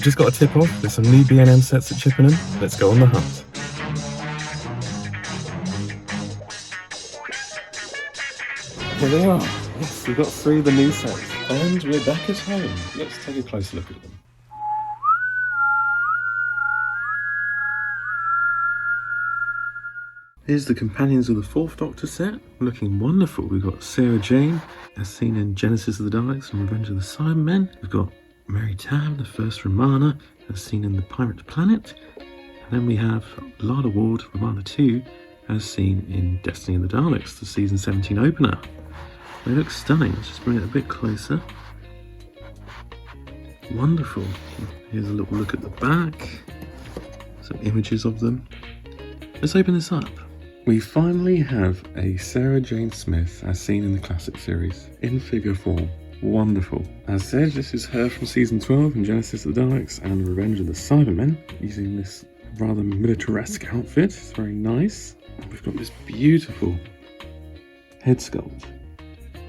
I've just got a tip off. There's some new B&M sets at Chippenham. Let's go on the hunt. Here they are. Yes, we've got 3 of the new sets. And we're back at home. Let's take a closer look at them. Here's the companions of the 4th Doctor set, looking wonderful. We've got Sarah Jane, as seen in Genesis of the Daleks and Revenge of the Cybermen. We've got Mary Tamm, the first Romana, as seen in The Pirate Planet. And then we have Lada Ward, Romana 2, as seen in Destiny of the Daleks, the season 17 opener. They look stunning. Let's just bring it a bit closer. Wonderful. Here's a little look at the back. Some images of them. Let's open this up. We finally have a Sarah Jane Smith as seen in the classic series, in figure form. Wonderful. As said, this is her from season 12 in Genesis of the Daleks and Revenge of the Cybermen, using this rather militaresque outfit. It's very nice. And we've got this beautiful head sculpt.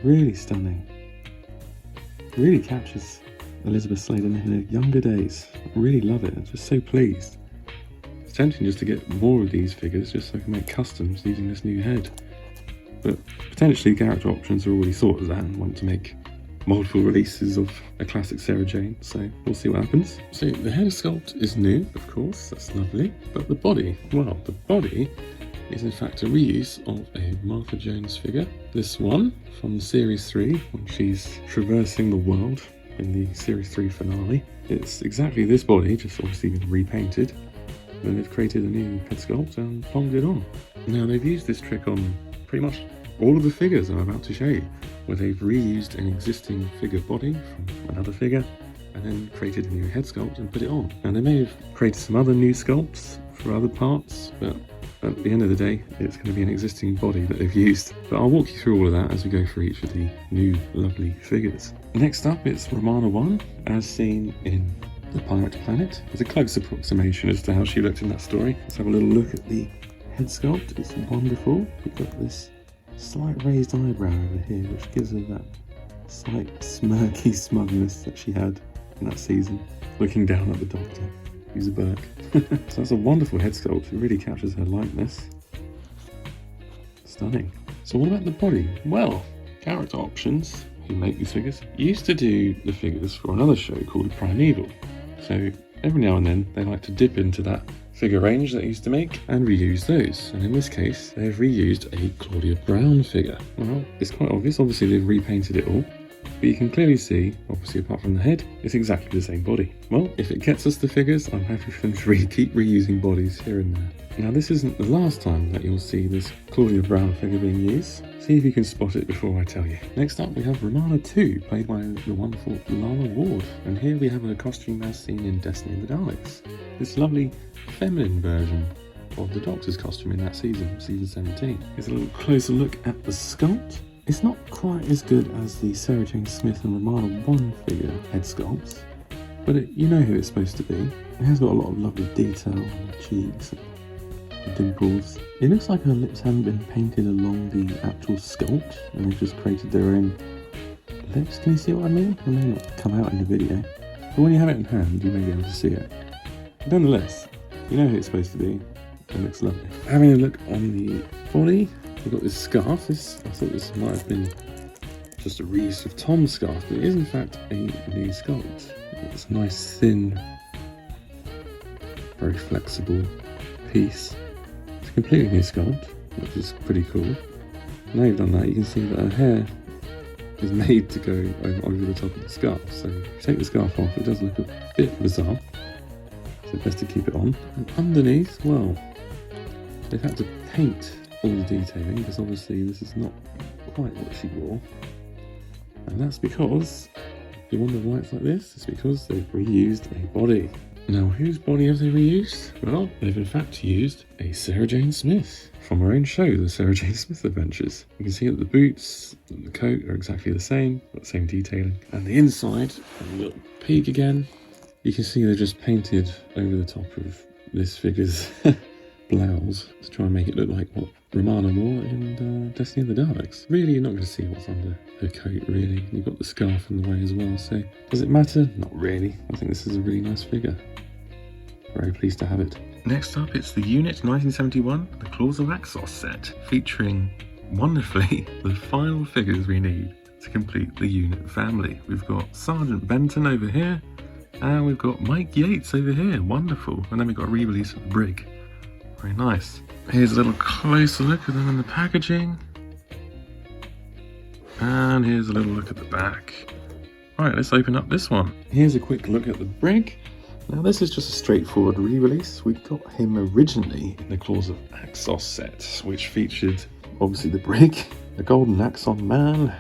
Really stunning. Really captures Elizabeth Sladen in her younger days. I really love it. I'm just so pleased. It's tempting just to get more of these figures just so I can make customs using this new head. But potentially character options are already sorted of that and want to make multiple releases of a classic Sarah Jane, so we'll see what happens. So the head sculpt is new, of course, that's lovely. But the body, well, the body is in fact a reuse of a Martha Jones figure. This one from Series 3, when she's traversing the world in the Series 3 finale. It's exactly this body, just obviously been repainted. Then they've created a new head sculpt and plonked it on. Now they've used this trick on pretty much all of the figures I'm about to show you, where they've reused an existing figure body from another figure and then created a new head sculpt and put it on. And they may have created some other new sculpts for other parts, but at the end of the day, it's going to be an existing body that they've used. But I'll walk you through all of that as we go through each of the new lovely figures. Next up, it's Romana 1, as seen in The Pirate Planet. It's a close approximation as to how she looked in that story. Let's have a little look at the head sculpt. It's wonderful. We've got this slight raised eyebrow over here, which gives her that slight smirky smugness that she had in that season, looking down at the Doctor, who's a Burke. So that's a wonderful head sculpt. It really captures her likeness. Stunning. So what about the body? Well, character options, who make these figures, used to do the figures for another show called Primeval. So every now and then they like to dip into that figure range that they used to make and reuse those. And in this case, they've reused a Claudia Brown figure. Well, it's quite obvious. Obviously they've repainted it all, but you can clearly see, obviously apart from the head, it's exactly the same body. Well, if it gets us the figures, I'm happy for them to keep reusing bodies here and there. Now this isn't the last time that you'll see this Claudia Brown figure being used. See if you can spot it before I tell you. Next up we have Romana 2, played by the wonderful Lana Ward. And here we have her costume as seen in Destiny of the Daleks. This lovely feminine version of the Doctor's costume in that season, season 17. Here's a little closer look at the sculpt. It's not quite as good as the Sarah Jane Smith and Romana 1 figure head sculpts, but you know who it's supposed to be. It has got a lot of lovely detail on the cheeks and dimples. It looks like her lips haven't been painted along the actual sculpt and they've just created their own lips. Can you see what I mean? It may not come out in the video, but when you have it in hand you may be able to see it. But nonetheless, you know who it's supposed to be. It looks lovely. Having a look on the body, we've got this scarf. I thought this might have been just a reuse of Tom's scarf, but it is in fact a new sculpt. It's a nice, thin, very flexible piece. It's a completely new sculpt, which is pretty cool. Now you've done that, you can see that her hair is made to go over the top of the scarf. So if you take the scarf off, it does look a bit bizarre. So best to keep it on. And underneath, well, they've had to paint all the detailing because obviously this is not quite what she wore. And that's because, if you wonder why it's like this, it's because they've reused a body. Now, whose body have they reused? Well, they've in fact used a Sarah Jane Smith from her own show, the Sarah Jane Smith Adventures. You can see that the boots and the coat are exactly the same, got the same detailing. And the inside, a little peek again, you can see they've just painted over the top of this figure's blouse to try and make it look like what Romana wore in Destiny of the Daleks. Really, you're not going to see what's under her coat, really. You've got the scarf in the way as well, so does it matter? Not really. I think this is a really nice figure. Very pleased to have it. Next up, it's the U.N.I.T 1971, the Claws of Axos set, featuring, wonderfully, the final figures we need to complete the U.N.I.T family. We've got Sergeant Benton over here, and we've got Mike Yates over here. Wonderful. And then we've got a re-release of the Brig. Very nice. Here's a little closer look at them in the packaging. And here's a little look at the back. Right, let's open up this one. Here's a quick look at the Brig. Now this is just a straightforward re-release. We got him originally in the Claws of Axos set, which featured obviously the Brig, the Golden Axon Man,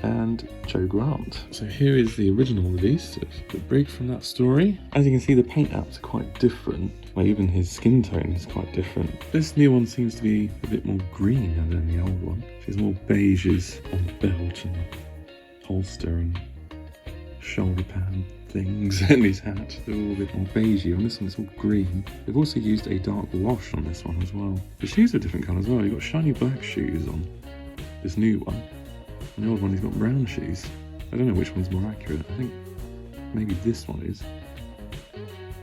and Joe Grant. So here is the original release of the Brig from that story. As you can see, the paint apps are quite different. Well, even his skin tone is quite different. This new one seems to be a bit more green than the old one. There's more beiges on the belt and the holster and shoulder pad things and his hat. They're all a bit more beigey. On this one it's all green. They've also used a dark wash on this one as well. The shoes are different colour as well. You've got shiny black shoes on this new one. And the old one he's got brown shoes. I don't know which one's more accurate. I think maybe this one is.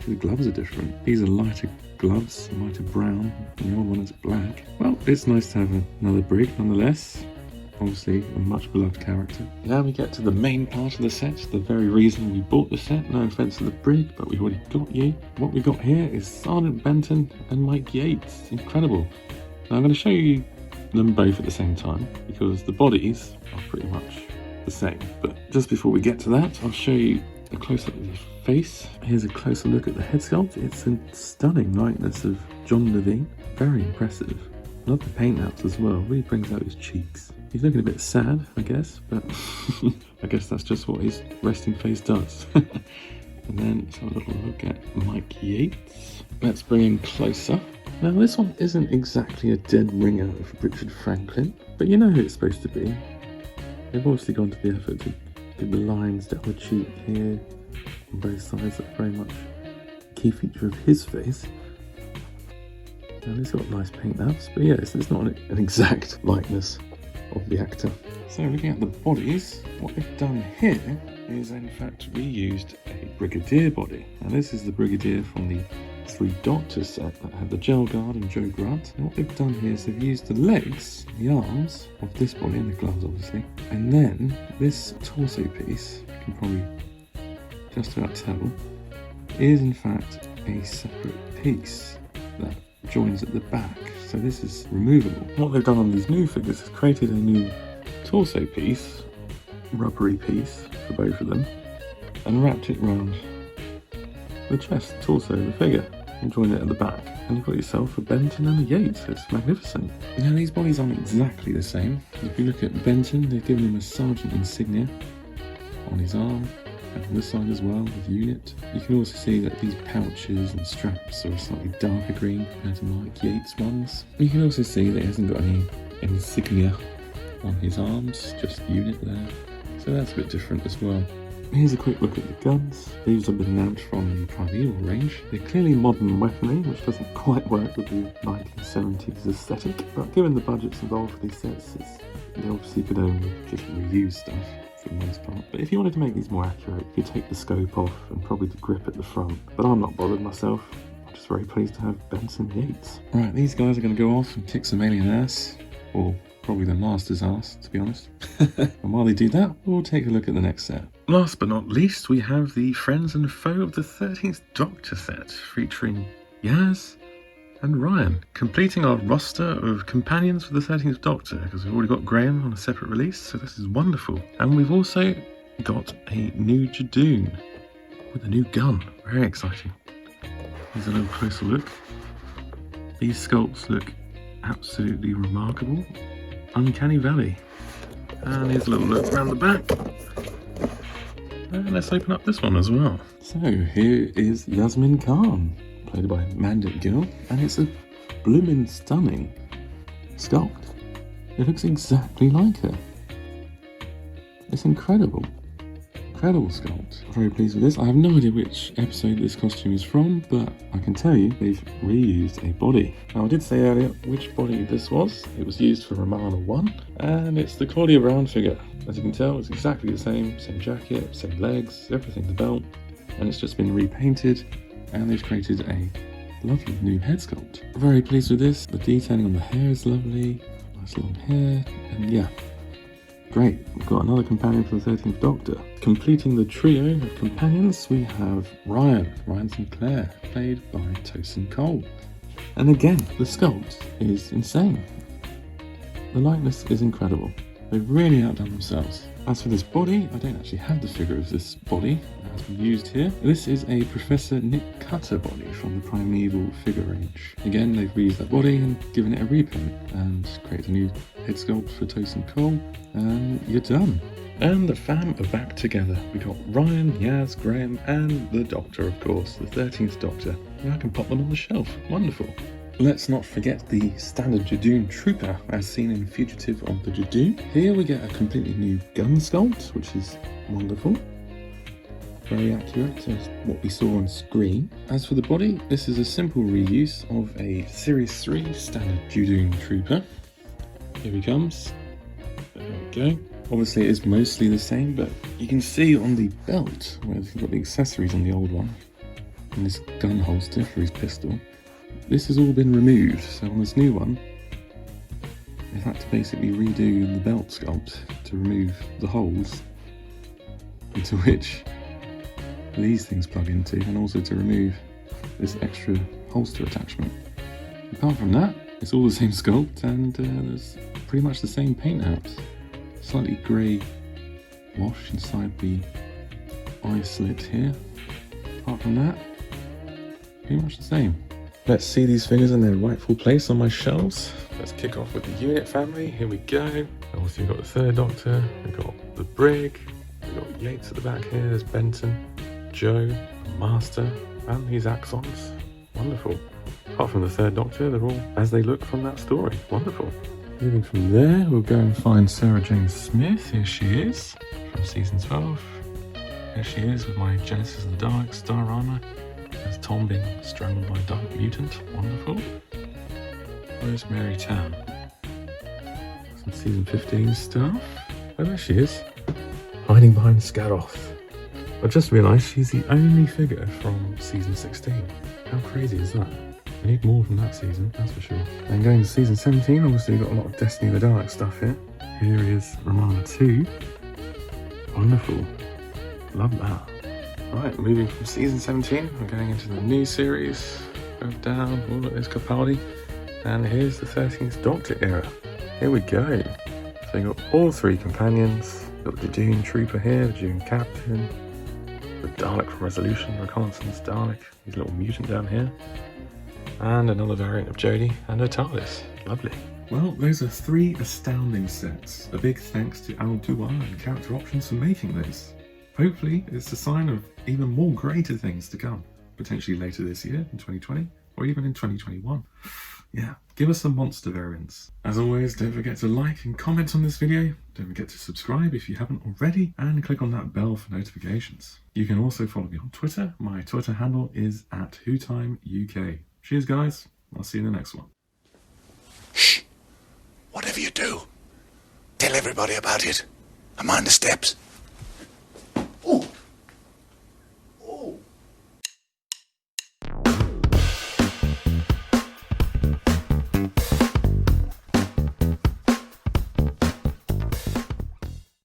The gloves are different. These are lighter gloves, lighter brown, and the old one is black. Well, it's nice to have another Brig nonetheless. Obviously a much beloved character. Now we get to the main part of the set, the very reason we bought the set. No offence to the Brig, but we've already got you. What we got here is Sergeant Benton and Mike Yates. Incredible. Now I'm going to show you them both at the same time because the bodies are pretty much the same. But just before we get to that, I'll show you a close-up of his face. Here's a closer look at the head sculpt. It's a stunning likeness of John Levine. Very impressive. Love the paint apps as well. Really brings out his cheeks. He's looking a bit sad, I guess, but I guess that's just what his resting face does. And then let's have a little look at Mike Yates. Let's bring him closer. Now this one isn't exactly a dead ringer of Richard Franklin, but you know who it's supposed to be. They've obviously gone to the effort to get the lines down the cheek here on both sides. That's very much a key feature of his face. And he's got nice paint apps, but yeah, it's not an exact likeness of the actor. So looking at the bodies, what they've done here is in fact reused a Brigadier body. Now this is the Brigadier from the 3 Doctors set that had the gel guard and Joe Grant. And what they've done here is they've used the legs, the arms of this body and the gloves obviously, and then this torso piece, you can probably just about tell, is in fact a separate piece that joins at the back. So this is removable. What they've done on these new figures is created a new torso piece, rubbery piece for both of them, and wrapped it around the chest, torso of the figure, and joined it at the back. And you've got yourself a Benton and a Yates. It's magnificent. Now these bodies aren't exactly the same. If you look at Benton, they've given him a sergeant insignia on his arm, and on this side as well with U.N.I.T. You can also see that these pouches and straps are slightly darker green compared to Mike Yates' ones. You can also see that he hasn't got any insignia on his arms, just U.N.I.T there. So that's a bit different as well. Here's a quick look at the guns. These have been nabbed from the Primeval range. They're clearly modern weaponry, which doesn't quite work with the 1970s aesthetic, but given the budgets involved for these sets, they obviously could only just reuse stuff for the most part. But if you wanted to make these more accurate, you could take the scope off and probably the grip at the front. But I'm not bothered myself. I'm just very pleased to have Benton Yates. Right, these guys are going to go off and kick some alien ass, or probably the master's ass, to be honest. And while they do that, we'll take a look at the next set. Last but not least, we have the Friends and Foe of the 13th Doctor set, featuring Yaz and Ryan, completing our roster of companions for the 13th Doctor, because we've already got Graham on a separate release, so this is wonderful. And we've also got a new Jadoon with a new gun. Very exciting. Here's a little closer look. These sculpts look absolutely remarkable. Uncanny Valley. And here's a little look around the back. And let's open up this one as well. So here is Yasmin Khan, played by Mandip Gill, and it's a bloomin' stunning sculpt. It looks exactly like her. It's incredible. incredible sculpt. Very pleased with this. I have no idea which episode this costume is from, but I can tell you they've reused a body. Now I did say earlier which body this was. It was used for Romana 1, and it's the Claudia Brown figure. As you can tell, it's exactly the same jacket, same legs, everything, the belt, and it's just been repainted, and they've created a lovely new head sculpt. Very pleased with this. The detailing on the hair is lovely. Nice long hair, and yeah, great. We've got another companion for the 13th Doctor. Completing the trio of companions, we have Ryan Sinclair, played by Tosin Cole. And again, the sculpt is insane. The likeness is incredible. They've really outdone themselves. As for this body, I don't actually have the figure of this body as we used here. This is a Professor Nick Cutter body from the Primeval figure range. Again, they've reused that body and given it a repaint and created a new head sculpt for Tosin Cole, and you're done. And the fam are back together. We got Ryan, Yaz, Graham, and the Doctor, of course, the 13th Doctor. Now I can pop them on the shelf. Wonderful. Let's not forget the standard Jadoon Trooper, as seen in Fugitive of the Jadoon. Here we get a completely new gun sculpt, which is wonderful. Very accurate to what we saw on screen. As for the body, this is a simple reuse of a Series 3 standard Jadoon Trooper. Here he comes. There we go. Obviously it is mostly the same, but you can see on the belt where they've got the accessories on the old one, and this gun holster for his pistol. This has all been removed, so on this new one, they've had to basically redo the belt sculpt to remove the holes into which these things plug into, and also to remove this extra holster attachment. Apart from that, it's all the same sculpt, and there's pretty much the same paint apps. Slightly grey wash inside the eye slit here. Apart from that, pretty much the same. Let's see these figures in their rightful place on my shelves. Let's kick off with the U.N.I.T family. Here we go. Obviously we've got the 3rd Doctor, we've got the Brig, we've got Yates at the back here, there's Benton, Joe, Master, and these Axons. Wonderful. Apart from the 3rd Doctor, they're all as they look from that story. Wonderful. Moving from there, we'll go and find Sarah Jane Smith. Here she is, from season 12. Here she is with my Genesis of the Daleks star armor. There's Tom being strangled by a dark mutant. Wonderful. Where's Mary Tam? Some season 15 stuff. Oh, there she is, hiding behind Scaroth. I just realised she's the only figure from season 16. How crazy is that? We need more from that season, that's for sure. And going to season 17, obviously we've got a lot of Destiny of the Dalek stuff here. Here is Romana 2. Wonderful. Love that. Right, moving from season 17, we're going into the new series. Go down, oh look, there's Capaldi. And here's the 13th Doctor era. Here we go. So you've got all 3 companions. You've got the Jadoon Trooper here, the Jadoon Captain, the Dalek from Resolution, Reconnaissance Dalek, his little mutant down here, and another variant of Jodie and her TARDIS. Lovely. Well, those are 3 astounding sets. A big thanks to Al Duwa and Character Options for making this. Hopefully, it's a sign of even more greater things to come, potentially later this year in 2020, or even in 2021. Yeah, give us some monster variants. As always, don't forget to like and comment on this video. Don't forget to subscribe if you haven't already, and click on that bell for notifications. You can also follow me on Twitter. My Twitter handle is @WhoTimeUK. Cheers guys, I'll see you in the next one. Shh! Whatever you do, tell everybody about it. And mind the steps.